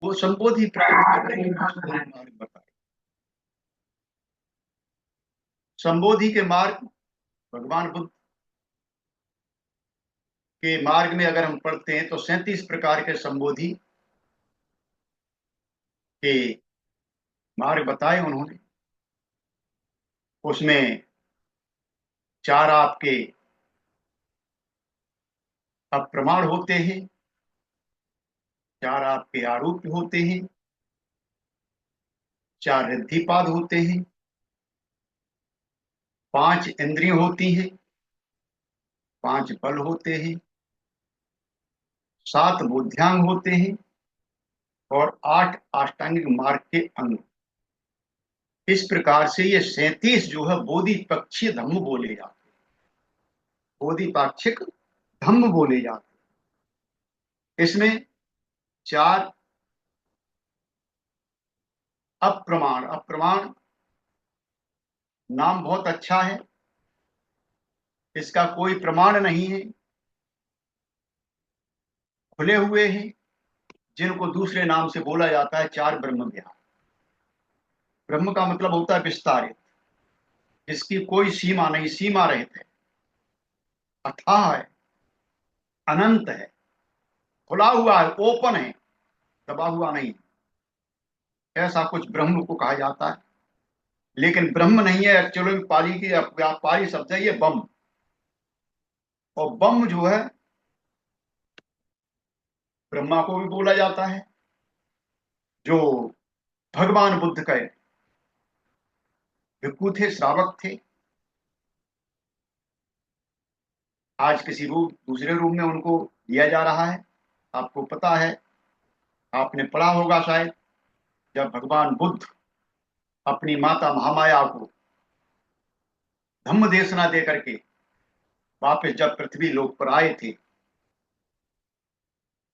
वो संबोधि प्राप्त करने के मार्ग बताए। संबोधि के मार्ग, भगवान बुद्ध के मार्ग में अगर हम पढ़ते हैं तो 37 प्रकार के संबोधि के मार्ग बताए उन्होंने। उसमें चार आपके अप्रमाण होते हैं, चार आपके आरूप होते हैं, चार रिद्धिपाद होते हैं, पांच इंद्रिय होती हैं, पांच बल होते हैं, सात बोध्यांग होते हैं और आठ अष्टांगिक मार्ग के अंग। इस प्रकार से ये 37 जो है बोधि पक्षीय धम्म बोले जाते हैं, बोधि पाक्षिक धम्म बोले जाते हैं। इसमें चार अप्रमाण, अप्रमाण नाम बहुत अच्छा है, इसका कोई प्रमाण नहीं है, खुले हुए हैं, जिनको दूसरे नाम से बोला जाता है चार ब्रह्म विहार। ब्रह्म का मतलब होता है विस्तारित, इसकी कोई सीमा नहीं, सीमा रहित है, अथाह है, अनंत है, खुला हुआ है, ओपन है, दबा हुआ नहीं। ऐसा कुछ ब्रह्म को कहा जाता है। लेकिन ब्रह्म नहीं है, एक्चुअली पाली की पाली शब्द है ये बम। और बम जो है ब्रह्मा को भी बोला जाता है, जो भगवान बुद्ध के भिक्खु थे, श्रावक थे। आज किसी रूप दूसरे रूप में उनको दिया जा रहा है। आपको पता है, आपने पढ़ा होगा शायद, जब भगवान बुद्ध अपनी माता महामाया को धम्म देशना दे करके वापस जब पृथ्वी लोक पर आए थे,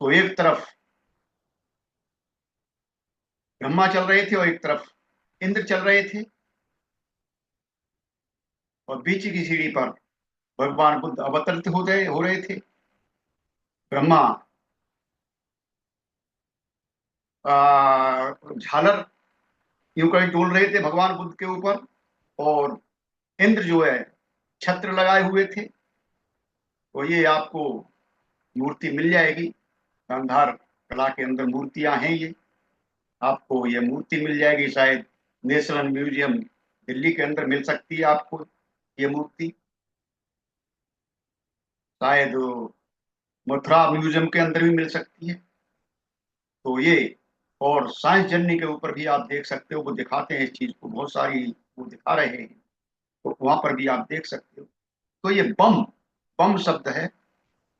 तो एक तरफ ब्रह्मा चल रहे थे और एक तरफ इंद्र चल रहे थे, और बीच की सीढ़ी पर भगवान बुद्ध अवतरित हो रहे थे। ब्रह्मा झालर यूं कहीं डोल रहे थे भगवान बुद्ध के ऊपर, और इंद्र जो है छत्र लगाए हुए थे। तो ये आपको मूर्ति मिल जाएगी, गांधार कला के अंदर मूर्तियां हैं ये। आपको ये मूर्ति मिल जाएगी, शायद नेशनल म्यूजियम दिल्ली के अंदर मिल सकती है आपको ये मूर्ति, शायद मथुरा म्यूजियम के अंदर भी मिल सकती है। तो ये, और साइंस जर्नी के ऊपर भी आप देख सकते हो, वो दिखाते हैं इस चीज को, बहुत सारी वो दिखा रहे हैं, तो वहां पर भी आप देख सकते हो। तो ये बम, बम शब्द है,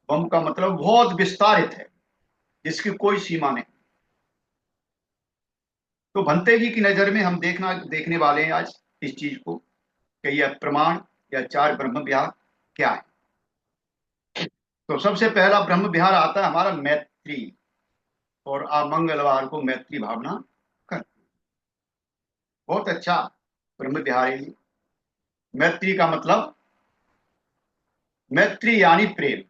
बम का मतलब बहुत विस्तारित है, जिसकी कोई सीमा नहीं। तो भंते जी की नजर में हम देखने वाले हैं आज इस चीज को, कि यह प्रमाण या चार ब्रह्म विहार क्या है। तो सबसे पहला ब्रह्म विहार आता है हमारा मैत्री, और आप मंगलवार को मैत्री भावना कर, बहुत अच्छा ब्रह्म विहार है ये। मैत्री का मतलब, मैत्री यानी प्रेम,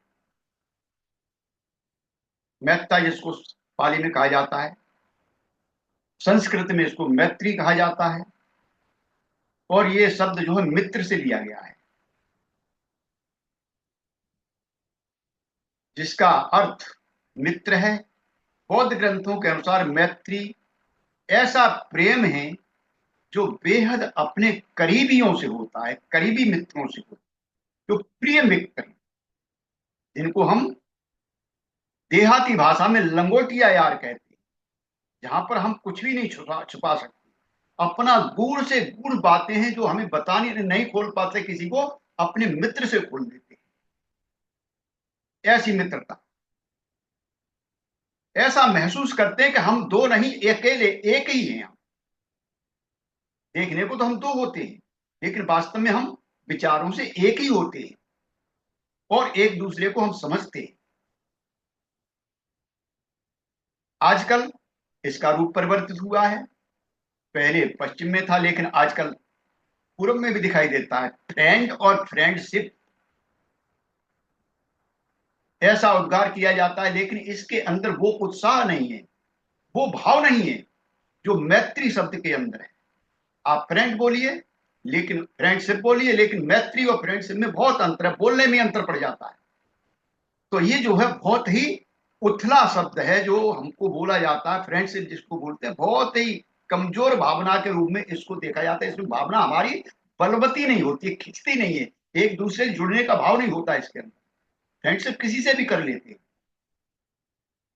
मैत्ता जिसको पाली में कहा जाता है, संस्कृत में इसको मैत्री कहा जाता है। और ये शब्द जो है मित्र से लिया गया है, जिसका अर्थ मित्र है। बौद्ध ग्रंथों के अनुसार मैत्री ऐसा प्रेम है जो बेहद अपने करीबियों से होता है, करीबी मित्रों से होता है, जो प्रिय मित्र हैं, जिनको हम देहाती भाषा में लंगोटिया यार कहते हैं, जहां पर हम कुछ भी नहीं छुपा छुपा सकते। अपना गूढ़ से गूढ़ बातें हैं जो हमें बतानी नहीं खोल पाते किसी को, अपने मित्र से खोल देते हैं। ऐसी मित्रता, ऐसा महसूस करते हैं कि हम दो नहीं, अकेले एक ही हैं हम। देखने को तो हम दो होते हैं, लेकिन वास्तव में हम विचारों से एक ही होते हैं, और एक दूसरे को हम समझते हैं। आजकल इसका रूप परिवर्तित हुआ है, पहले पश्चिम में था, लेकिन आजकल पूर्व में भी दिखाई देता है। फ्रेंड और फ्रेंडशिप ऐसा उद्गार किया जाता है, लेकिन इसके अंदर वो उत्साह नहीं है, वो भाव नहीं है जो मैत्री शब्द के अंदर है। आप फ्रेंड बोलिए, लेकिन फ्रेंडशिप बोलिए, लेकिन मैत्री और फ्रेंडशिप में बहुत अंतर है, बोलने में अंतर पड़ जाता है। तो ये जो है बहुत ही उथला शब्द है जो हमको बोला जाता है। फ्रेंडशिप जिसको बोलते हैं, बहुत ही कमजोर भावना के रूप में इसको देखा जाता है। इसमें भावना हमारी बलवती नहीं होती है, खिंचती नहीं है, एक दूसरे से जुड़ने का भाव नहीं होता इसके अंदर। फ्रेंडशिप किसी से भी कर लेते हैं,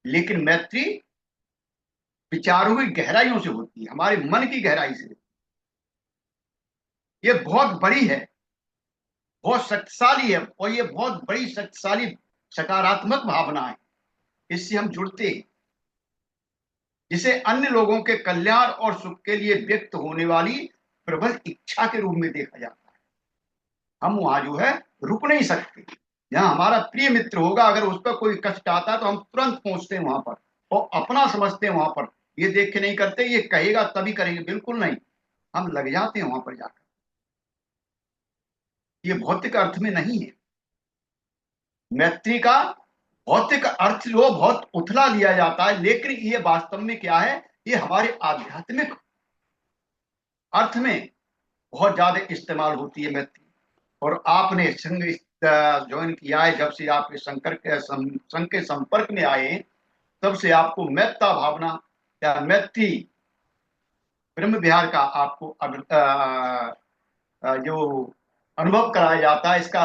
लेकिन मैत्री विचारों की गहराइयों से होती है, हमारे मन की गहराई से। ये बहुत बड़ी है, बहुत शक्तिशाली है, और ये बहुत बड़ी शक्तिशाली सकारात्मक भावना है। इससे हम जुड़ते हैं, जिसे अन्य लोगों के कल्याण और सुख के लिए व्यक्त होने वाली प्रबल इच्छा के रूप में देखा जाता है। हम वहां जो है रुक नहीं सकते। जहां हमारा प्रिय मित्र होगा, अगर उस पर कोई कष्ट आता है तो हम तुरंत पहुंचते हैं वहां पर और अपना समझते हैं वहां पर। ये देख के नहीं करते ये कहेगा तभी करेंगे, बिल्कुल नहीं, हम लग जाते हैं वहां पर जाकर। ये भौतिक अर्थ में नहीं है। मैत्री का भौतिक अर्थ जो बहुत उथला लिया जाता है, लेकिन ये वास्तव में क्या है, ये हमारे आध्यात्मिक अर्थ में बहुत ज्यादा इस्तेमाल होती है मैत्री। और आपने संघ ज्वाइन किया है, जब से आप इस संघ के संपर्क में आए, तब से आपको मैत्ता भावना या मैत्री ब्रह्म विहार का आपको जो अनुभव कराया जाता है, इसका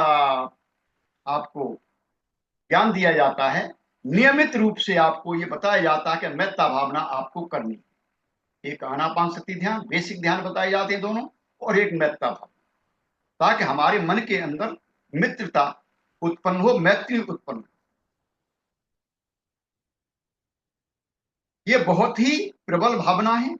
आपको ज्ञान दिया जाता है। नियमित रूप से आपको ये बताया जाता है कि मेत्ता भावना आपको करनी है। एक आनापान सती ध्यान, बेसिक ध्यान बताए जाते हैं दोनों, और एक मेत्ता भावना, ताकि हमारे मन के अंदर मित्रता उत्पन्न हो, मैत्री उत्पन्न हो। ये बहुत ही प्रबल भावना है।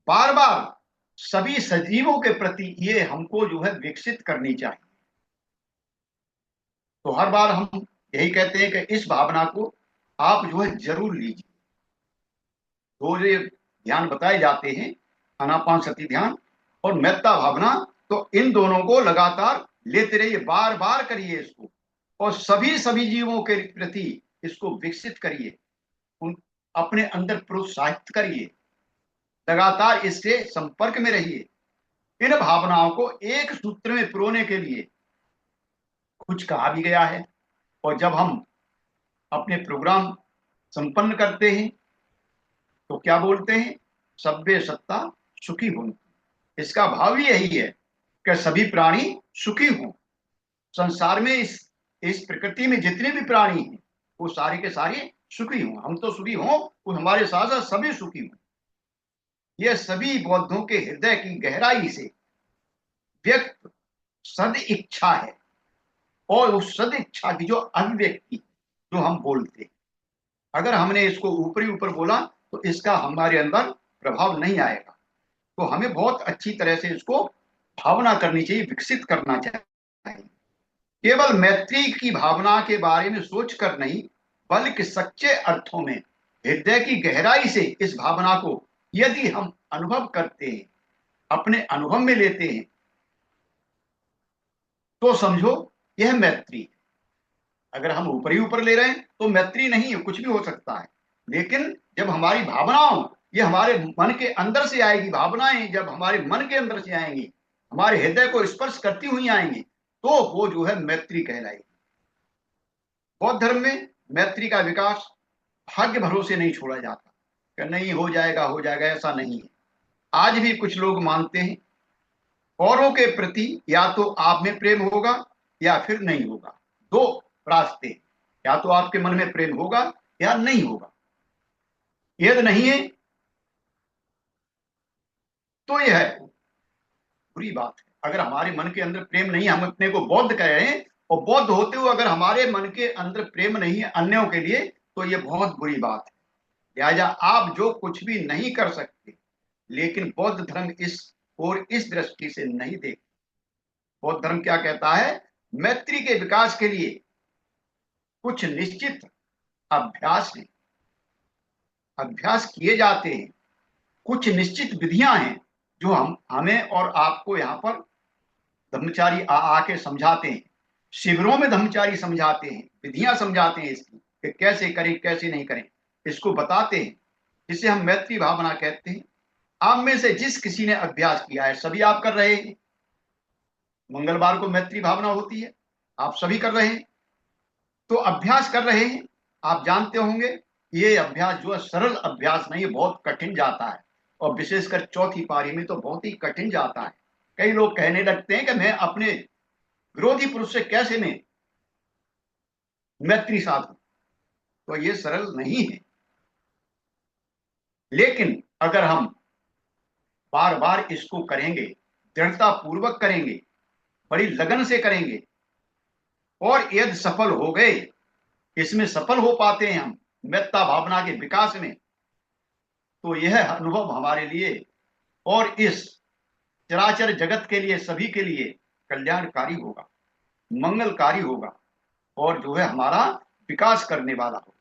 बार बार सभी सजीवों के प्रति ये हमको जो है विकसित करनी चाहिए। तो हर बार हम यही कहते हैं कि इस भावना को आप जो है जरूर लीजिए। दो जो ध्यान बताए जाते हैं, आनापान सती ध्यान और मेत्ता भावना, तो इन दोनों को लगातार लेते रहिए, बार बार करिए इसको, और सभी सभी जीवों के प्रति इसको विकसित करिए, उन अपने अंदर प्रोत्साहित करिए, लगातार इससे संपर्क में रहिए। इन भावनाओं को एक सूत्र में पिरोने के लिए कुछ कहा भी गया है। और जब हम अपने प्रोग्राम संपन्न करते हैं तो क्या बोलते हैं, सभ्य सत्ता सुखी हो। इसका भाव ही यही है कि सभी प्राणी सुखी हों। संसार में इस प्रकृति में जितने भी प्राणी हैं वो सारे के सारे सुखी हों। हम तो सुखी हों, वो हमारे साथ साथ सभी सुखी हों। यह सभी बौद्धों के हृदय की गहराई से व्यक्त सद इच्छा है, और उस सद इच्छा की जो अभिव्यक्ति जो हम बोलते, अगर हमने इसको ऊपरी ऊपर बोला तो इसका हमारे अंदर प्रभाव नहीं आएगा। तो हमें बहुत अच्छी तरह से इसको भावना करनी चाहिए, विकसित करना चाहिए। केवल मैत्री की भावना के बारे में सोचकर नहीं, बल्कि सच्चे अर्थों में हृदय की गहराई से इस भावना को यदि हम अनुभव करते हैं, अपने अनुभव में लेते हैं, तो समझो यह मैत्री है। अगर हम ऊपर ही ऊपर ले रहे हैं तो मैत्री नहीं है, कुछ भी हो सकता है। लेकिन जब हमारी भावनाओं ये हमारे मन के अंदर से आएगी, भावनाएं जब हमारे मन के अंदर से आएंगी, हमारे हृदय को स्पर्श करती हुई आएंगी, तो वो जो है मैत्री कहलाएगी। बौद्ध धर्म में मैत्री का विकास भाग्य भरोसे नहीं छोड़ा जाता कि नहीं हो जाएगा हो जाएगा, ऐसा नहीं है। आज भी कुछ लोग मानते हैं औरों के प्रति या तो आप में प्रेम होगा या फिर नहीं होगा। दो रास्ते, या तो आपके मन में प्रेम होगा या नहीं होगा। यदि नहीं है तो यह है बुरी बात है। अगर हमारे मन के अंदर प्रेम नहीं, हम अपने को बौद्ध कह रहे हैं, और बौद्ध होते हुए अगर हमारे मन के अंदर प्रेम नहीं है अन्यों के लिए, तो यह बहुत बुरी बात है। लिहाजा आप जो कुछ भी नहीं कर सकते, लेकिन बौद्ध धर्म इस और इस दृष्टि से नहीं देखते। बौद्ध धर्म क्या कहता है, मैत्री के विकास के लिए कुछ निश्चित अभ्यास है, अभ्यास किए जाते हैं, कुछ निश्चित विधियां हैं जो हम हमें और आपको यहाँ पर ब्रह्मचारी आके समझाते हैं। शिविरों में ब्रह्मचारी समझाते हैं, विधियां समझाते हैं इसकी कि कैसे करें कैसे नहीं करें। इसको बताते हैं, जिसे हम मैत्री भावना कहते हैं। आप में से जिस किसी ने अभ्यास किया है, सभी आप कर रहे हैं। मंगलवार को मैत्री भावना होती है, आप सभी कर रहे हैं, तो अभ्यास कर रहे हैं। आप जानते होंगे ये अभ्यास जो है सरल अभ्यास नहीं है, बहुत कठिन जाता है, और विशेषकर चौथी पारी में तो बहुत ही कठिन जाता है। कई लोग कहने लगते हैं कि मैं अपने विरोधी पुरुष से कैसे मैं मैत्री साधूं, तो ये सरल नहीं है। लेकिन अगर हम बार बार इसको करेंगे, दृढ़ता पूर्वक करेंगे, बड़ी लगन से करेंगे, और यदि सफल हो गए, इसमें सफल हो पाते हैं हम मेत्ता भावना के विकास में, तो यह अनुभव हमारे लिए और इस चराचर जगत के लिए, सभी के लिए कल्याणकारी होगा, मंगलकारी होगा, और जो है हमारा विकास करने वाला होगा।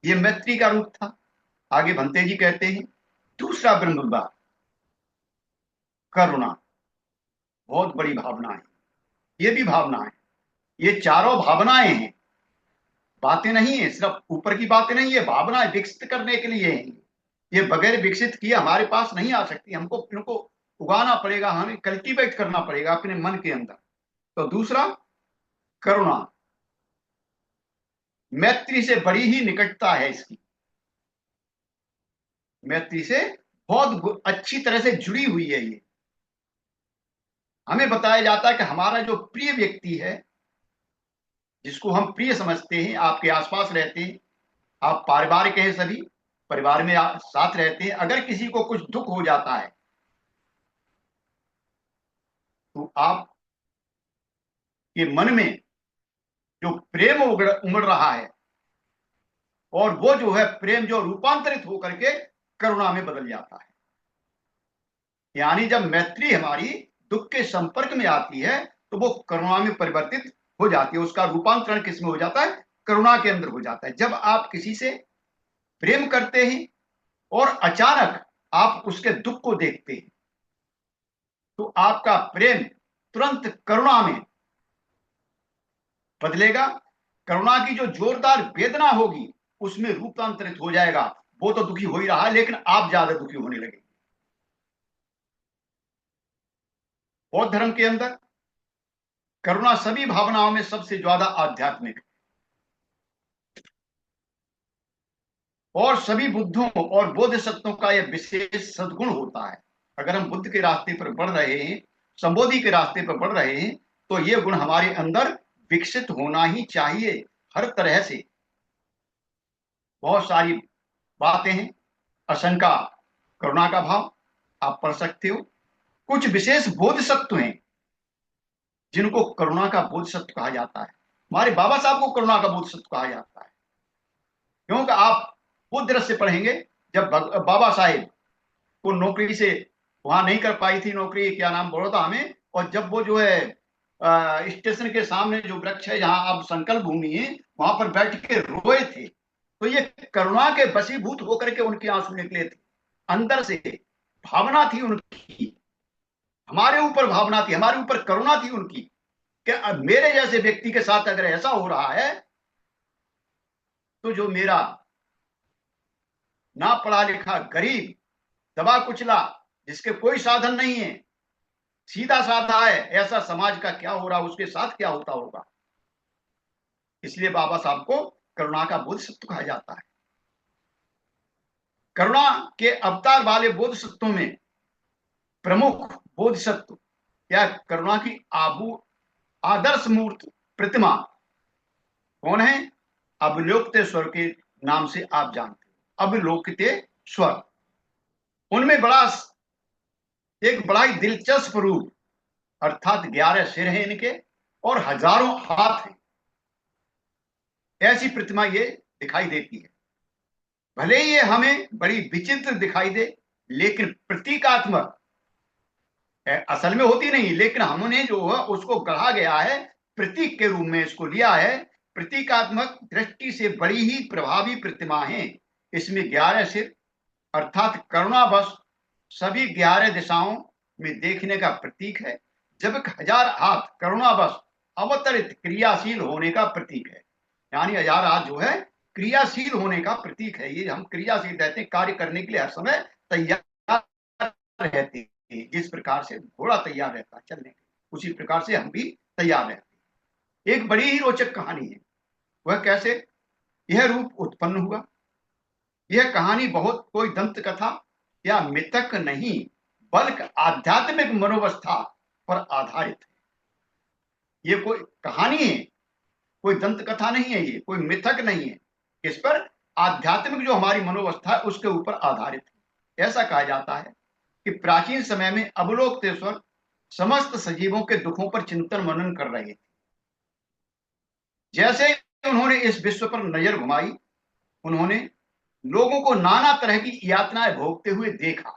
ये मैत्री का रूप था। आगे भंते जी कहते हैं, दूसरा ब्रह्म विभाग करुणा, बहुत बड़ी भावना है। ये भी भावना है, ये चारों भावनाएं हैं, बातें नहीं है, सिर्फ ऊपर की बातें नहीं है, भावनाएं विकसित करने के लिए हैं। ये बगैर विकसित किए हमारे पास नहीं आ सकती, हमको इनको उगाना पड़ेगा, हमें कल्टीवेट करना पड़ेगा अपने मन के अंदर। तो दूसरा करुणा, मैत्री से बड़ी ही निकटता है इसकी, मैत्री से बहुत अच्छी तरह से जुड़ी हुई है ये। हमें बताया जाता है कि हमारा जो प्रिय व्यक्ति है, जिसको हम प्रिय समझते हैं, आपके आसपास रहते हैं, आप पारिवारिक हैं, सभी परिवार में साथ रहते हैं, अगर किसी को कुछ दुख हो जाता है तो आप के मन में जो प्रेम उमड़ रहा है, और वो जो है प्रेम जो रूपांतरित होकर के करुणा में बदल जाता है। यानी जब मैत्री हमारी दुख के संपर्क में आती है तो वो करुणा में परिवर्तित हो जाती है, उसका रूपांतरण किस में हो जाता है? करुणा के अंदर हो जाता है। जब आप किसी से प्रेम करते हैं और अचानक आप उसके दुख को देखते हैं, तो आपका प्रेम तुरंत करुणा में बदलेगा। करुणा की जो जोरदार वेदना होगी उसमें रूपांतरित हो जाएगा। वो तो दुखी हो ही रहा है, लेकिन आप ज्यादा दुखी होने लगे। बौद्ध धर्म के अंदर करुणा सभी भावनाओं में सबसे ज्यादा आध्यात्मिक है, और सभी बुद्धों और बोधिसत्वों का यह विशेष सद्गुण होता है। अगर हम बुद्ध के रास्ते पर बढ़ रहे हैं, संबोधि के रास्ते पर बढ़ रहे हैं, तो ये गुण हमारे अंदर विकसित होना ही चाहिए हर तरह से। बहुत सारी बातें हैं। आशंका, करुणा का भाव आप पढ़ सकते हो। कुछ विशेष बोधिसत्व हैं जिनको करुणा का बोधिसत्व कहा जाता है। हमारे बाबा साहब को करुणा का बोधिसत्व कहा जाता है, क्योंकि आप वो दृश्य पढ़ेंगे जब बाबा साहेब को नौकरी से वहां नहीं कर पाई थी नौकरी, क्या नाम, बड़ौदा में, और जब वो जो है स्टेशन के सामने जो वृक्ष है जहां अब संकल्प भूमि है, वहां पर बैठ के रोए थे, तो ये करुणा के वशीभूत होकर के उनके आंसू निकले थे, अंदर से भावना थी उनकी, हमारे ऊपर भावना थी, हमारे ऊपर करुणा थी उनकी, कि अब मेरे जैसे व्यक्ति के साथ अगर ऐसा हो रहा है, तो जो मेरा ना पढ़ा लिखा गरीब, दबा कुचला, जिसके कोई साधन नहीं है, सीधा साधा है, ऐसा समाज का क्या हो रहा, उसके साथ क्या होता होगा। इसलिए बाबा साहब को करुणा का बोधिसत्व कहा जाता है। करुणा के अवतार वाले बोधिसत्वों में प्रमुख बोधिसत्व या करुणा की आदर्श मूर्त प्रतिमा कौन है? अवलोकितेश्वर के नाम से आप जानते हो, अवलोकितेश्वर। उनमें एक बड़ा ही दिलचस्प रूप, अर्थात 11 सिर हैं इनके और हजारों हाथ हैं, ऐसी प्रतिमा ये दिखाई देती है। भले ही ये हमें बड़ी विचित्र दिखाई दे, लेकिन प्रतीकात्मक असल में होती नहीं, लेकिन हमने जो है उसको गढ़ा गया है, प्रतीक के रूप में इसको लिया है। प्रतीकात्मक दृष्टि से बड़ी ही प्रभावी प्रतिमा है। इसमें 11 सिर अर्थात करुणावश सभी 11 दिशाओं में देखने का प्रतीक है, जबकि 1000 हाथ करुणावश अवतरित क्रियाशील होने का प्रतीक है। यानी 1000 हाथ जो है क्रियाशील होने का प्रतीक है। ये हम क्रियाशील रहते हैं, कार्य करने के लिए हर समय तैयार रहते हैं। जिस प्रकार से घोड़ा तैयार रहता है चलने के, उसी प्रकार से हम भी तैयार रहते हैं। एक बड़ी ही रोचक कहानी है। वह कैसे यह रूप उत्पन्न हुआ। यह कहानी बहुत कोई दंत कथा या मिथक नहीं, बल्कि आध्यात्मिक मनोवस्था पर आधारित है। ये कोई कहानी है, कोई दंत कथा नहीं है, ये कोई मिथक नहीं है। इस पर आध्यात्मिक जो हमारी मनोवस्था है उसके ऊपर आधारित है। ऐसा कहा जाता है कि प्राचीन समय में अवलोकतेश्वर समस्त सजीवों के दुखों पर चिंतन मनन कर रहे थे। जैसे उन्होंने इस विश्व पर नजर घुमाई, उन्होंने लोगों को नाना तरह की यातनाएं भोगते हुए देखा।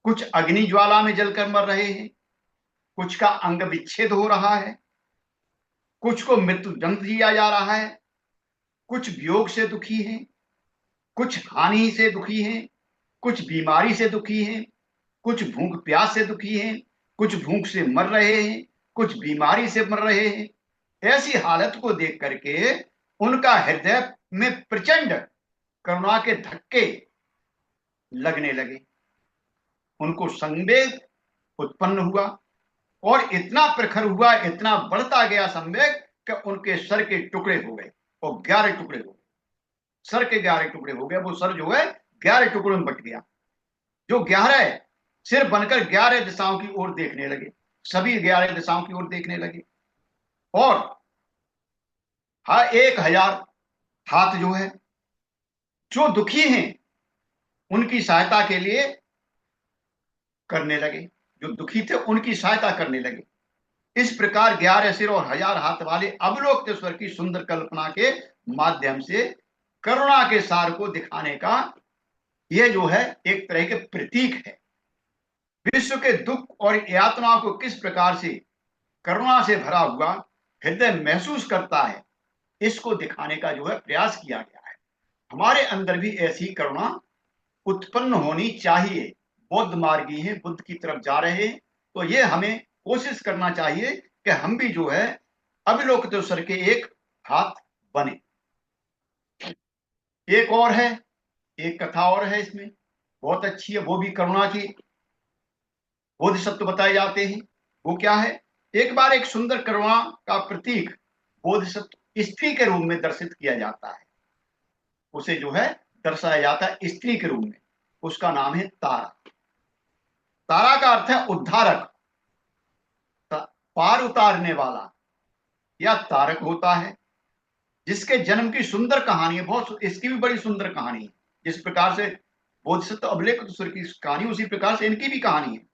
कुछ अग्नि ज्वाला में जलकर मर रहे हैं, कुछ का अंग विच्छेद हो रहा है, कुछ को मृत्यु दंड दिया जा रहा है, कुछ वियोग से दुखी हैं, कुछ हानि से दुखी हैं, कुछ बीमारी से दुखी हैं, कुछ भूख प्यास से दुखी हैं, कुछ भूख से मर रहे हैं, कुछ बीमारी से मर रहे हैं। ऐसी हालत को देख करके उनका हृदय में प्रचंड करुणा के धक्के लगने लगे। उनको संवेग उत्पन्न हुआ और इतना प्रखर हुआ, इतना बढ़ता गया संवेग कि उनके सर के टुकड़े हो गए और 11 टुकड़े हो गए। सर के 11 टुकड़े हो गए। वो सर जो है 11 टुकड़ों में बट गया। जो 11 सिर बनकर 11 दिशाओं की ओर देखने लगे, सभी 11 दिशाओं की ओर देखने लगे। और हाँ, 1000 हाथ जो है, जो दुखी हैं उनकी सहायता के लिए करने लगे, जो दुखी थे उनकी सहायता करने लगे। इस प्रकार 11 सिर और 1000 हाथ वाले अवलोकतेश्वर की सुंदर कल्पना के माध्यम से करुणा के सार को दिखाने का यह जो है एक तरह के प्रतीक है। विश्व के दुख और यातनाओं को किस प्रकार से करुणा से भरा हुआ हृदय महसूस करता है, इसको दिखाने का जो है प्रयास किया गया है। हमारे अंदर भी ऐसी करुणा उत्पन्न होनी चाहिए। बौद्ध मार्गी हैं, बुद्ध की तरफ जा रहे हैं, तो ये हमें कोशिश करना चाहिए कि हम भी जो है अवलोकतेश्वर के एक हाथ बने। एक और है, एक कथा और है इसमें, बहुत अच्छी है, वो भी करुणा की बोधिसत्व बताए जाते हैं। वो क्या है, एक बार एक सुंदर करुणा का प्रतीक बोधिसत्व स्त्री के रूप में दर्शित किया जाता है। उसे जो है दर्शाया जाता है स्त्री के रूप में। उसका नाम है तारा। तारा का अर्थ है उद्धारक, पार उतारने वाला, या तारक होता है, जिसके जन्म की सुंदर कहानी है। बहुत इसकी भी बड़ी सुंदर कहानी है। जिस प्रकार से बोधिसत्व अवलोकतेश्वर की कहानी, उसी प्रकार से इनकी भी कहानी है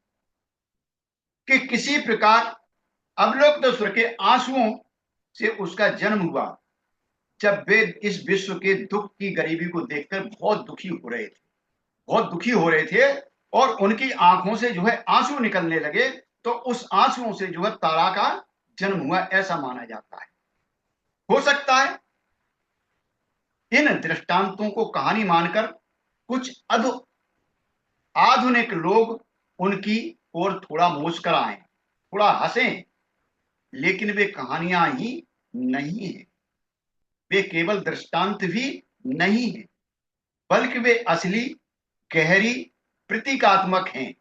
कि किसी प्रकार अवलोकतेश्वर के आंसुओं से उसका जन्म हुआ, जब वे इस विश्व के दुख की गरीबी को देखकर बहुत दुखी हो रहे थे, बहुत दुखी हो रहे थे, और उनकी आंखों से जो है आंसू निकलने लगे। तो उस आंसुओं से जो है तारा का जन्म हुआ, ऐसा माना जाता है। हो सकता है इन दृष्टांतों को कहानी मानकर कुछ आधुनिक लोग उनकी ओर थोड़ा मुस्कुराएं, थोड़ा हंसें, लेकिन वे कहानियां ही नहीं है, वे केवल दृष्टांत भी नहीं है, बल्कि वे असली गहरी प्रतीकात्मक हैं।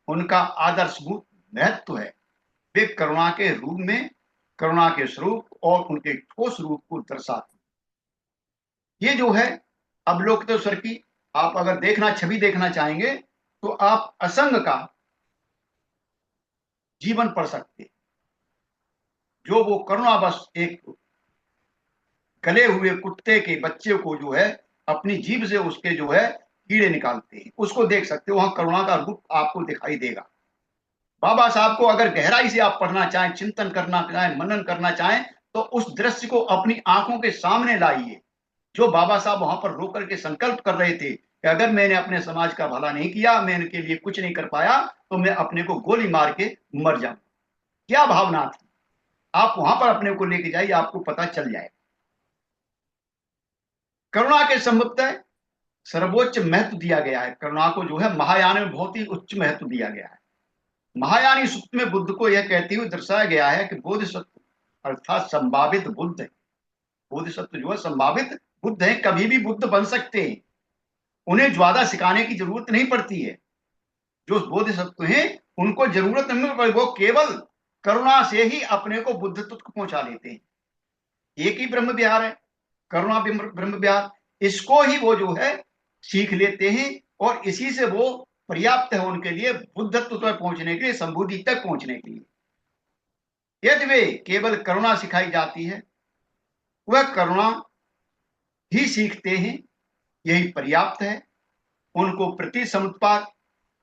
उनका आदर्शभूत महत्व है। वे करुणा के रूप में, करुणा के स्वरूप और उनके ठोस रूप को दर्शाते हैं। ये जो है अवलोकतेश्वर की, आप अगर छवि देखना चाहेंगे तो आप असंग का जीवन पढ़ सकते हैं। जो वो करुणा बस एक गले हुए कुत्ते के बच्चे को जो है अपनी जीभ से उसके जो है कीड़े निकालते हैं, उसको देख सकते हो। वहां करुणा का रूप आपको दिखाई देगा। बाबा साहब को अगर गहराई से आप पढ़ना चाहें, चिंतन करना चाहें, मनन करना चाहें, तो उस दृश्य को अपनी आंखों के सामने लाइए। जो बाबा साहब वहां पर रो करके संकल्प कर रहे थे कि अगर मैंने अपने समाज का भला नहीं किया, मैं इनके लिए कुछ नहीं कर पाया, तो मैं अपने को गोली मार के मर जाऊं। क्या भावना थी, आप वहां पर अपने को लेके जाइए, आपको पता चल जाए। करुणा के संबंध सर्वोच्च महत्व दिया गया है। करुणा को जो है महायान में बहुत ही उच्च महत्व दिया गया है। महायानी सूत्र में बुद्ध को यह कहते हुए दर्शाया गया है कि बोधिसत्व अर्थात संभावित बुद्ध है। बोधिसत्व जो है संभावित बुद्ध हैं, कभी भी बुद्ध बन सकते हैं, उन्हें ज्यादा सिखाने की जरूरत नहीं पड़ती है। जो बोधिसत्व हैं उनको जरूरत नहीं पड़ती, वो केवल करुणा से ही अपने को बुद्धत्व को पहुंचा लेते हैं। एक ही ब्रह्म विहार है, करुणा ब्रह्म विहार, इसको ही वो जो है सीख लेते हैं, और इसी से वो पर्याप्त है उनके लिए बुद्धत्व तक पहुंचने के लिए, संबुद्धि तक पहुंचने के लिए। यदि वे केवल करुणा सिखाई जाती है, वह करुणा ही सीखते हैं, यही पर्याप्त है। उनको प्रति समुत्पाद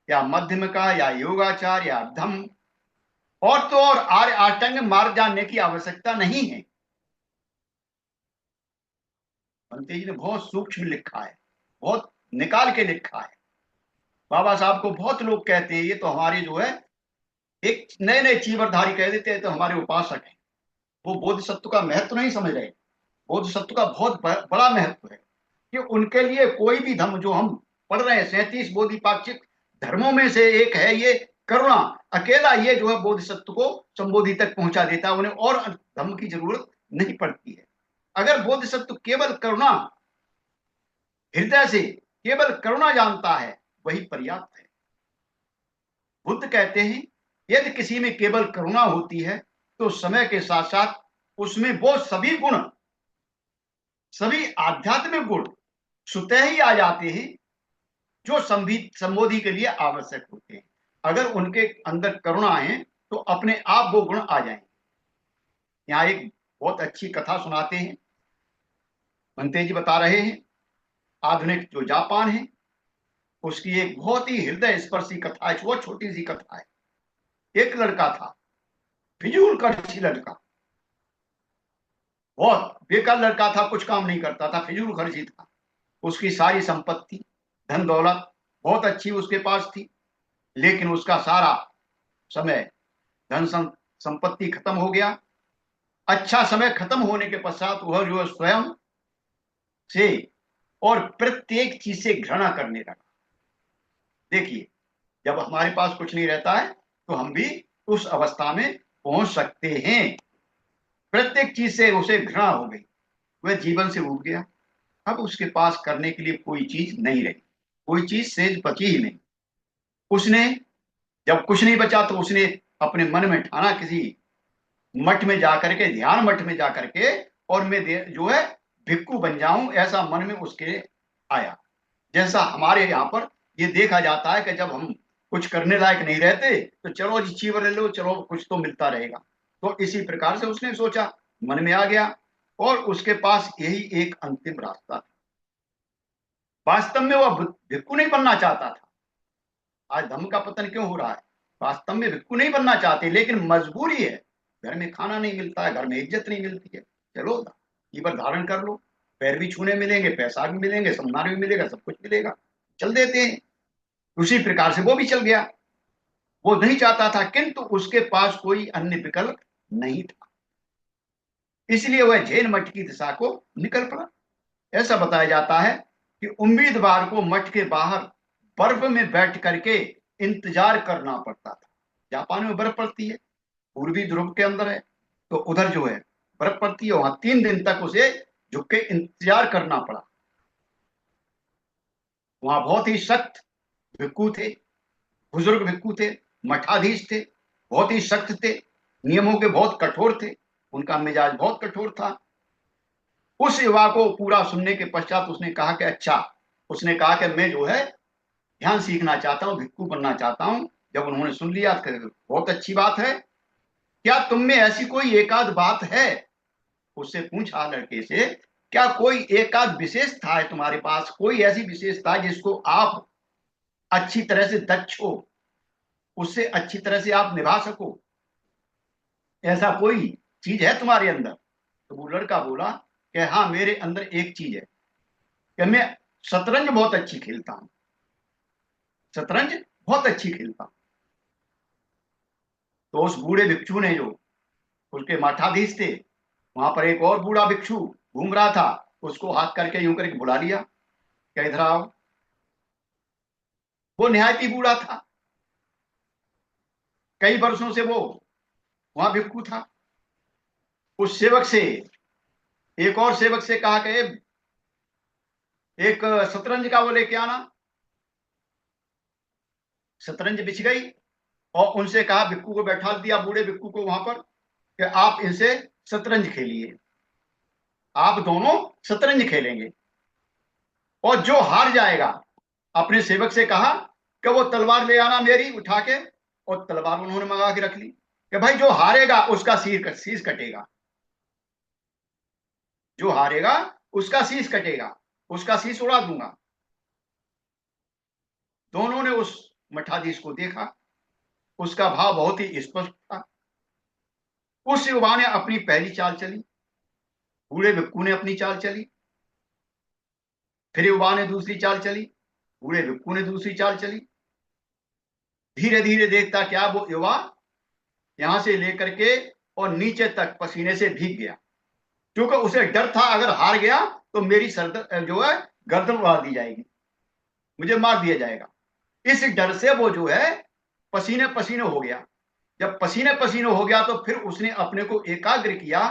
या मध्यम का या योगाचार या धम्म और तो और आर्य अष्टांग मार्ग जानने की आवश्यकता नहीं है। पंत जी ने बहुत सूक्ष्म लिखा है, बहुत निकाल के लिखा है। बाबा साहब को बहुत लोग कहते हैं ये तो हमारे जो है एक नए नए चीवरधारी कह देते हैं तो हमारे उपासक हैं, वो बोधिसत्व का महत्व नहीं समझ रहे। बोधिसत्व का बहुत बड़ा महत्व है कि उनके लिए कोई भी धर्म जो हम पढ़ रहे हैं, 37 बोधिपाक्षिक धर्मों में से एक है ये करुणा, अकेला ये जो है बोधिसत्व को संबोधि तक पहुंचा देता है, उन्हें और धर्म की जरूरत नहीं पड़ती है। अगर बोधिसत्व केवल करुणा, हृदय से केवल करुणा जानता है, वही पर्याप्त है। बुद्ध कहते हैं यदि किसी में केवल करुणा होती है तो समय के साथ साथ उसमें वो सभी गुण, सभी आध्यात्मिक गुण स्वतः ही आ जाते हैं जो संबोधि के लिए आवश्यक होते हैं। अगर उनके अंदर करुणा है तो अपने आप वो गुण आ जाएंगे। यहाँ एक बहुत अच्छी कथा सुनाते हैं, मनते जी बता रहे हैं, आधुनिक जो जापान है उसकी एक बहुत ही हृदय स्पर्शी कथा है, बहुत छोटी सी कथा है। एक लड़का था, फिजूल खर्ची लड़का, बहुत बेकार लड़का था, कुछ काम नहीं करता था, फिजूल खर्ची था। उसकी सारी संपत्ति, धन दौलत बहुत अच्छी उसके पास थी, लेकिन उसका सारा समय धन संपत्ति खत्म हो गया। अच्छा समय खत्म होने के पश्चात वह जो स्वयं से और प्रत्येक चीज से घृणा करने लगा। देखिए, जब हमारे पास कुछ नहीं रहता है तो हम भी उस अवस्था में पहुंच सकते हैं। प्रत्येक चीज से उसे घृणा हो गई, वह जीवन से उब गया। अब उसके पास करने के लिए कोई चीज नहीं रही, कोई चीज सेज बची ही नहीं। उसने जब कुछ नहीं बचा तो उसने अपने मन में ठाना किसी मठ में जाकर के, ध्यान मठ में जाकर के, और मैं जो है भिक्खु बन जाऊं, ऐसा मन में उसके आया। जैसा हमारे यहाँ पर ये देखा जाता है कि जब हम कुछ करने लायक नहीं रहते तो चलो जी चीवर ले लो, चलो कुछ तो मिलता रहेगा। तो इसी प्रकार से उसने सोचा, मन में आ गया, और उसके पास यही एक अंतिम रास्ता था। वास्तव में वह भिक्खु नहीं बनना चाहता था। आज धर्म का पतन क्यों हो रहा है? वास्तव में भिक्खु नहीं बनना चाहते, लेकिन मजबूरी है। घर में खाना नहीं मिलता है, घर में इज्जत नहीं मिलती है, चलो ईवर धारण कर लो, पैर भी छूने मिलेंगे, पैसा भी मिलेंगे, सम्मान भी मिलेगा, सब कुछ मिलेगा, चल देते हैं। उसी प्रकार से वो भी चल गया। वो नहीं चाहता था, किंतु उसके पास कोई अन्य विकल्प नहीं था, इसलिए वह जैन मठ की दिशा को निकल पड़ा। ऐसा बताया जाता है कि उम्मीदवार को मठ के बाहर बर्फ में बैठ करके इंतजार करना पड़ता था। जापान में बर्फ पड़ती है, पूर्वी ध्रुव के अंदर है, तो उधर जो है बर्फ पड़ती है, वहां 3 दिन तक उसे झुक के इंतजार करना पड़ा। वहां बहुत ही सख्त भिक्खु थे, बुजुर्ग भिक्खु थे, मठाधीश थे, बहुत ही सख्त थे, नियमों के बहुत कठोर थे, उनका मिजाज बहुत कठोर था। उस युवा को पूरा सुनने के पश्चात उसने कहा कि अच्छा, उसने कहा कि मैं जो है ध्यान सीखना चाहता हूँ, भिक्खु बनना चाहता हूँ। जब उन्होंने सुन लिया तो बहुत अच्छी बात है, क्या तुम में ऐसी कोई एकाध बात है? उससे पूछा लड़के से, क्या कोई एकाध विशेषता है तुम्हारे पास, कोई ऐसी विशेषता जिसको आप अच्छी तरह से दक्ष हो, उससे अच्छी तरह से आप निभा सको, ऐसा कोई चीज है तुम्हारे अंदर? तो वो लड़का बोला कि हाँ, मेरे अंदर एक चीज है कि मैं शतरंज बहुत अच्छी खेलता हूँ, शतरंज बहुत अच्छी खेलता हूँ। तो उस बूढ़े भिक्षु ने, जो उसके मठाधीश थे, वहां पर एक और बूढ़ा भिक्षु घूम रहा था, उसको हाथ करके यूं करके बुला लिया, क्या इधर आओ। वो निहायत ही बूढ़ा था, कई वर्षों से वो वहां भिक्षु था। उस सेवक से, एक और सेवक से कहा कि एक शतरंज का वो लेके आना। शतरंज बिछ गई और उनसे कहा, भिक्खू को बैठा दिया, बूढ़े भिक्खू को वहां पर, कि आप इनसे शतरंज खेलिए, आप दोनों शतरंज खेलेंगे, और जो हार जाएगा, अपने सेवक से कहा कि वो तलवार ले आना मेरी उठा के। और तलवार उन्होंने मंगा के रख ली कि भाई जो हारेगा उसका शीश कटेगा, जो हारेगा उसका शीश कटेगा, उसका शीश उड़ा दूंगा। दोनों ने उस मठाधीश को देखा, उसका भाव बहुत ही स्पष्ट था। उस युवा ने अपनी पहली चाल चली, बूढ़े भिक्खू ने अपनी चाल चली, फिर युवा ने दूसरी चाल चली, बूढ़े भिक्खू ने दूसरी चाल चली। धीरे धीरे देखता क्या, वो युवा यहां से लेकर के और नीचे तक पसीने से भीग गया, क्योंकि उसे डर था अगर हार गया तो मेरी सर जो है गर्दन उड़ा दी जाएगी, मुझे मार दिया जाएगा। इस डर से वो जो है पसीने पसीने हो गया। जब पसीने पसीने हो गया तो फिर उसने अपने को एकाग्र किया,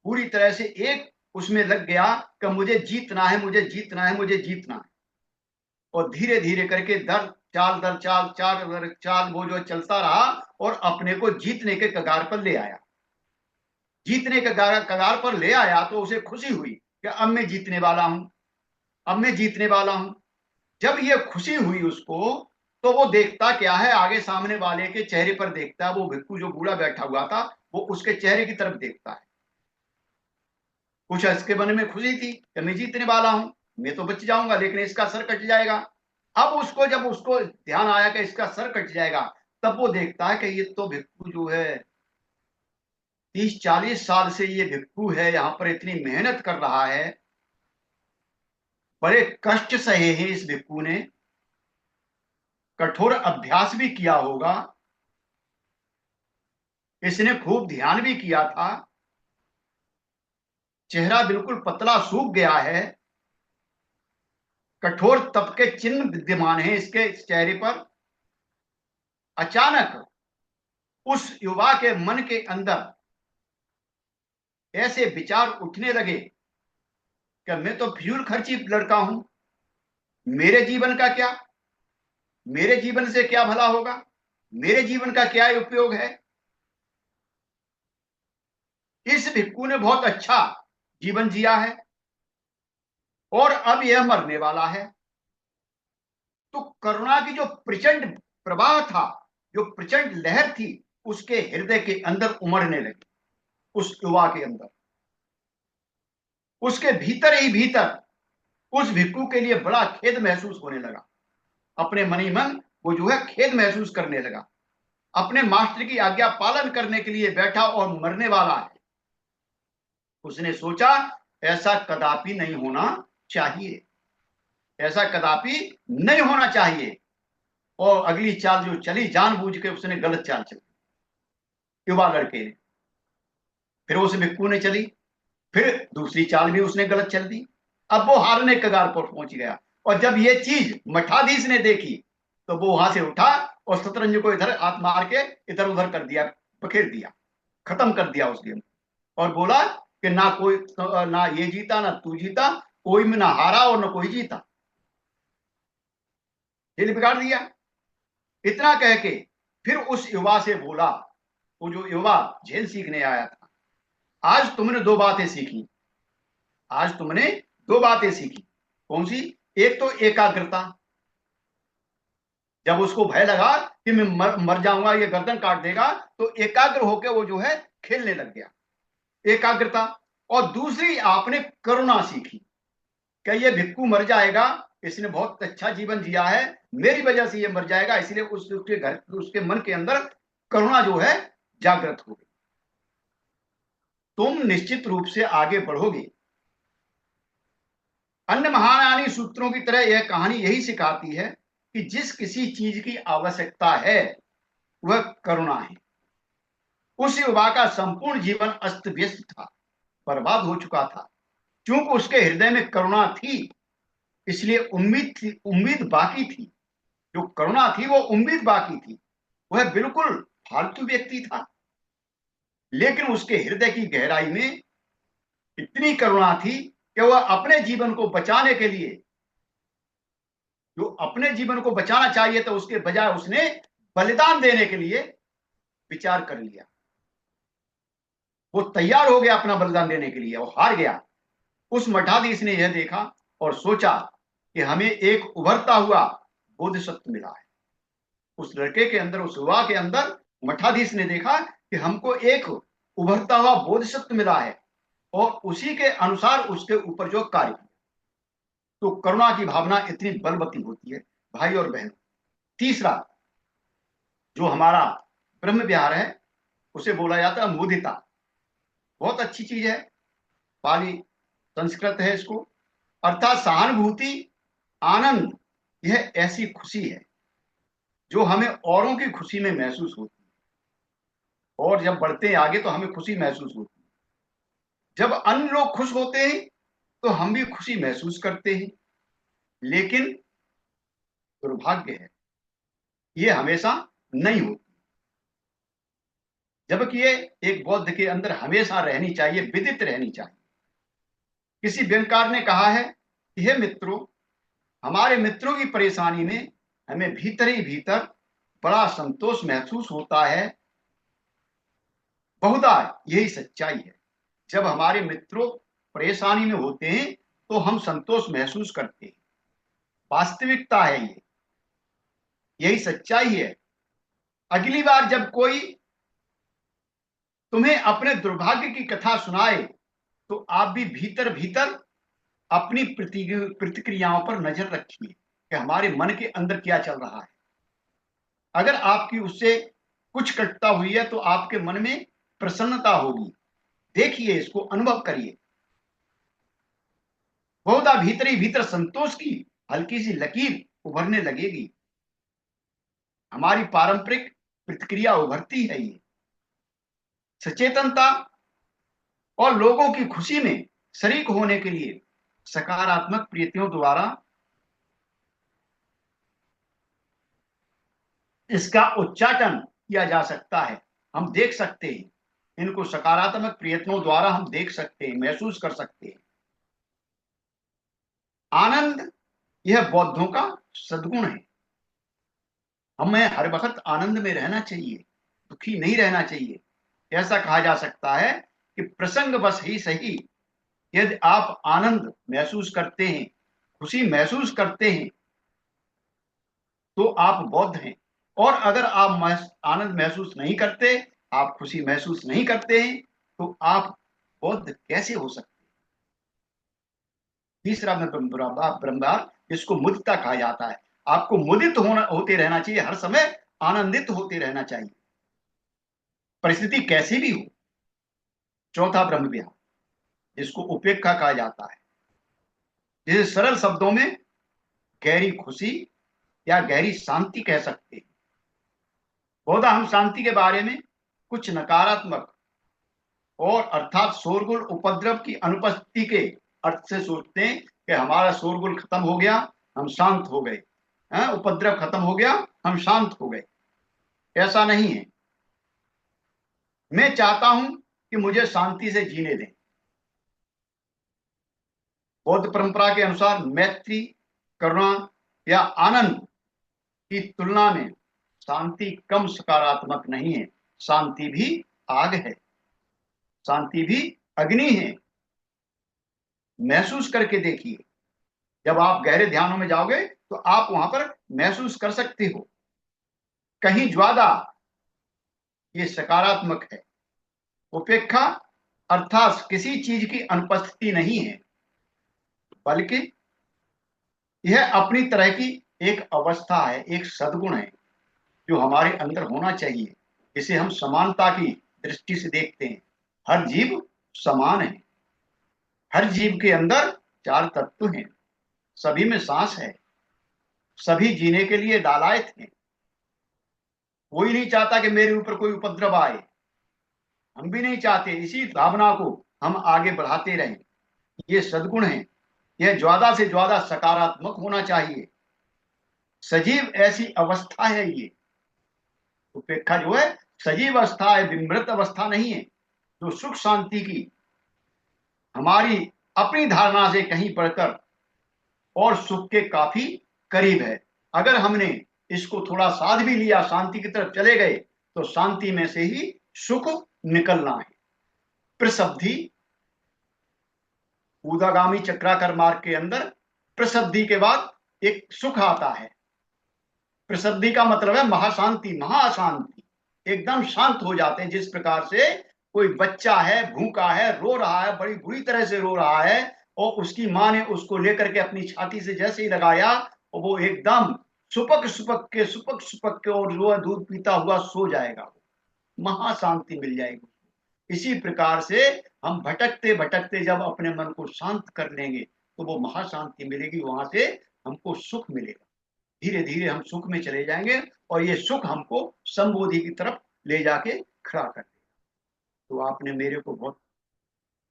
पूरी तरह से एक उसमें लग गया कि मुझे जीतना है, मुझे जीतना है, मुझे जीतना है। और धीरे धीरे करके दर चाल चाल दर चाल वो जो चलता रहा और अपने को जीतने के कगार पर ले आया। जीतने के कगार पर ले आया तो उसे खुशी हुई कि अब मैं जीतने वाला हूं, अब मैं जीतने वाला हूं। जब ये खुशी हुई उसको, तो वो देखता क्या है, आगे सामने वाले के चेहरे पर देखता है। वो भिक्खू जो बूढ़ा बैठा हुआ था, वो उसके चेहरे की तरफ देखता है। कुछ इसके मन में खुशी थी कि मैं जीतने वाला हूं, मैं तो बच जाऊंगा, लेकिन इसका सर कट जाएगा। अब उसको जब उसको ध्यान आया कि इसका सर कट जाएगा, तब वो देखता है कि ये तो भिक्खू जो है 30-40 साल से ये भिक्खू है, यहां पर इतनी मेहनत कर रहा है, बड़े कष्ट सहे हैं इस भिक्खू ने, कठोर अभ्यास भी किया होगा, इसने खूब ध्यान भी किया था, चेहरा बिल्कुल पतला सूख गया है, कठोर तप के चिन्ह विद्यमान हैं इसके चेहरे पर। अचानक उस युवा के मन के अंदर ऐसे विचार उठने लगे कि मैं तो फिजूल खर्ची लड़का हूं, मेरे जीवन का क्या, मेरे जीवन से क्या भला होगा, मेरे जीवन का क्या उपयोग है। इस भिक्खू ने बहुत अच्छा जीवन जिया है और अब यह मरने वाला है। तो करुणा की जो प्रचंड प्रवाह था, जो प्रचंड लहर थी, उसके हृदय के अंदर उमड़ने लगी, उस युवा के अंदर, उसके भीतर ही भीतर उस भिक्खू के लिए बड़ा खेद महसूस होने लगा। अपने मन ही मन वो जो है खेद महसूस करने लगा, अपने मास्टर की आज्ञा पालन करने के लिए बैठा और मरने वाला है। उसने सोचा ऐसा कदापि नहीं होना चाहिए, ऐसा कदापि नहीं होना चाहिए। और अगली चाल जो चली, जानबूझ के उसने गलत चाल चली, युवा लड़के ने। फिर उस भिक्खू ने चली, फिर दूसरी चाल भी उसने गलत चल दी। अब वो हारने कगार पर पहुंच गया। और जब ये चीज मठाधीश ने देखी, तो वो वहां से उठा और शतरंज को इधर हाथ मार के इधर उधर कर दिया, पखेर दिया, खत्म कर दिया उस गेम। और बोला कि ना कोई, ना ये जीता ना तू जीता, कोई में ना हारा और ना कोई जीता, खेल बिगाड़ दिया। इतना कह के फिर उस युवा से बोला, वो जो युवा झेल सीखने आया था, आज तुमने दो बातें सीखी, आज तुमने दो बातें सीखी। कौन सी? एक तो एकाग्रता, जब उसको भय लगा कि मैं मर जाऊंगा, ये गर्दन काट देगा, तो एकाग्र होकर वो जो है खेलने लग गया, एकाग्रता। और दूसरी आपने करुणा सीखी, क्या ये भिक्खू मर जाएगा, इसने बहुत अच्छा जीवन जिया है, मेरी वजह से ये मर जाएगा, इसलिए उसके घर, उसके मन के अंदर करुणा जो है जागृत हो गई। तुम निश्चित रूप से आगे बढ़ोगे। अन्य महायानी सूत्रों की तरह यह कहानी यही सिखाती है कि जिस किसी चीज की आवश्यकता है वह करुणा है। उस युवा का संपूर्ण जीवन अस्त व्यस्त था, बर्बाद हो चुका था। क्योंकि उसके हृदय में करुणा थी, इसलिए उम्मीद थी, उम्मीद बाकी थी। जो करुणा थी वो उम्मीद बाकी थी। वह बिल्कुल फालतू व्यक्ति था, लेकिन उसके हृदय की गहराई में इतनी करुणा थी कि वह अपने जीवन को बचाने के लिए जो अपने जीवन को बचाना चाहिए तो उसके बजाय उसने बलिदान देने के लिए विचार कर लिया। वो तैयार हो गया अपना बलिदान देने के लिए, वो हार गया। उस मठाधीश ने यह देखा और सोचा कि हमें एक उभरता हुआ बोधिसत्व मिला है। उस लड़के के अंदर, उस युवा के अंदर मठाधीश ने देखा कि हमको एक उभरता हुआ बोधिसत्व मिला है, और उसी के अनुसार उसके ऊपर जो कार्य किया। तो करुणा की भावना इतनी बलवती होती है भाई और बहन। तीसरा जो हमारा ब्रह्म विहार है, उसे बोला जाता है मुदिता। बहुत अच्छी चीज है, पाली संस्कृत है इसको, अर्थात सहानुभूति, आनंद। यह ऐसी खुशी है जो हमें औरों की खुशी में महसूस होती है, और जब बढ़ते हैं आगे तो हमें खुशी महसूस होती है। जब अन्य लोग खुश होते हैं तो हम भी खुशी महसूस करते हैं, लेकिन दुर्भाग्य है ये हमेशा नहीं होती। जबकि ये एक बौद्ध के अंदर हमेशा रहनी चाहिए, विदित रहनी चाहिए। किसी व्यंगकार ने कहा है कि हे मित्रों, हमारे मित्रों की परेशानी में हमें भीतर ही भीतर बड़ा संतोष महसूस होता है। बहुधा यही सच्चाई है। जब हमारे मित्रों परेशानी में होते हैं तो हम संतोष महसूस करते हैं। वास्तविकता है ये, यही सच्चाई है। अगली बार जब कोई तुम्हें अपने दुर्भाग्य की कथा सुनाए तो आप भी भीतर भीतर अपनी प्रतिक्रियाओं पर नजर रखिए कि हमारे मन के अंदर क्या चल रहा है। अगर आपकी उससे कुछ कटता हुई है तो आपके मन में प्रसन्नता होगी। देखिए, इसको अनुभव करिए। बहुधा भीतर ही भीतर संतोष की हल्की सी लकीर उभरने लगेगी। हमारी पारंपरिक प्रतिक्रिया उभरती है ये सचेतनता और लोगों की खुशी में शरीक होने के लिए सकारात्मक प्रयत्नों द्वारा इसका उच्चाटन किया जा सकता है। हम देख सकते हैं, इनको सकारात्मक प्रयत्नों द्वारा हम देख सकते हैं, महसूस कर सकते हैं। आनंद यह बौद्धों का सद्गुण है। हमें हर वक्त आनंद में रहना चाहिए, दुखी नहीं रहना चाहिए। ऐसा कहा जा सकता है कि प्रसंग बस ही सही, यदि आप आनंद महसूस करते हैं, खुशी महसूस करते हैं, तो आप बौद्ध हैं। और अगर आप आनंद महसूस नहीं करते, आप खुशी महसूस नहीं करते हैं, तो आप बौद्ध कैसे हो सकते हैं? तीसरा में ब्रह्मवाद, जिसको मुदिता कहा जाता है। आपको मुदित होते रहना चाहिए, हर समय आनंदित होते रहना चाहिए, परिस्थिति कैसी भी हो। चौथा ब्रह्म विहार, जिसको उपेक्षा कहा जाता है, जिसे सरल शब्दों में गहरी खुशी या गहरी शांति कह सकते हैं। बहुधा हम शांति के बारे में कुछ नकारात्मक और अर्थात शोरगुल उपद्रव की अनुपस्थिति के अर्थ से सोचते हैं कि हमारा शोरगुल खत्म हो गया, हम शांत हो गए, उपद्रव खत्म हो गया, हम शांत हो गए। ऐसा नहीं है। मैं चाहता हूं कि मुझे शांति से जीने दें। बौद्ध परंपरा के अनुसार मैत्री, करुणा या आनंद की तुलना में शांति कम सकारात्मक नहीं है। शांति भी आग है, शांति भी अग्नि है। महसूस करके देखिए। जब आप गहरे ध्यानों में जाओगे तो आप वहां पर महसूस कर सकते हो। कहीं ज्यादा ये सकारात्मक है। उपेक्षा अर्थात किसी चीज की अनुपस्थिति नहीं है, बल्कि यह अपनी तरह की एक अवस्था है, एक सद्गुण है जो हमारे अंदर होना चाहिए। इसे हम समानता की दृष्टि से देखते हैं। हर जीव समान है। हर जीव के अंदर चार तत्व हैं, सभी में सांस है, सभी जीने के लिए डालायत हैं। कोई नहीं चाहता कि मेरे ऊपर कोई उपद्रव आए, हम भी नहीं चाहते। इसी भावना को हम आगे बढ़ाते रहें। ये सद्गुण है। यह ज्यादा से ज्यादा सकारात्मक होना चाहिए। सजीव ऐसी अवस्था है ये। उपेक्षा जो है सजीव अवस्था है, विमृत अवस्था नहीं है, जो सुख शांति की हमारी अपनी धारणा से कहीं बढ़कर और सुख के काफी करीब है। अगर हमने इसको थोड़ा साध भी लिया, शांति की तरफ चले गए, तो शांति में से ही सुख निकलना है। प्रसब्धि, ऊर्ध्वगामी चक्राकार मार्ग के अंदर प्रसब्धि के बाद एक सुख आता है। प्रसब्धि का मतलब है महाशांति, महाशांति, एकदम शांत हो जाते हैं। जिस प्रकार से कोई बच्चा है, भूखा है, रो रहा है, बड़ी बुरी तरह से रो रहा है, और उसकी माँ ने उसको लेकर के अपनी छाती से जैसे ही लगाया, और वो एकदम सुपक सुपक के और जो है दूध पीता हुआ सो जाएगा, महाशांति मिल जाएगी। इसी प्रकार से हम भटकते भटकते जब अपने मन को शांत कर लेंगे, तो वो महाशांति मिलेगी, वहां से हमको सुख मिलेगा। धीरे धीरे हम सुख में चले जाएंगे, और ये सुख हमको संबोधि की तरफ ले जाके खड़ा कर देगा। तो आपने मेरे को बहुत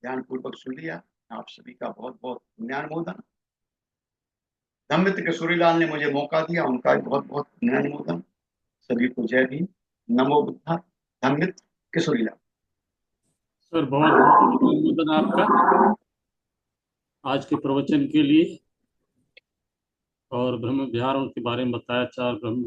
ध्यानपूर्वक सुन लिया। आप सभी का बहुत बहुत पुण्यानुमोदन। धम्मित्र किशोरीलाल ने मुझे मौका दिया, उनका भी बहुत बहुत पुण्यानुमोदन। सभी को जय भीम, नमो बुद्धा। धम्मित्र किशोरीलाल। सर बहुत बहुत धन्यवाद आपका आज के प्रवचन के लिए, और ब्रह्म विहारों के बारे में बताया, 4 ब्रह्म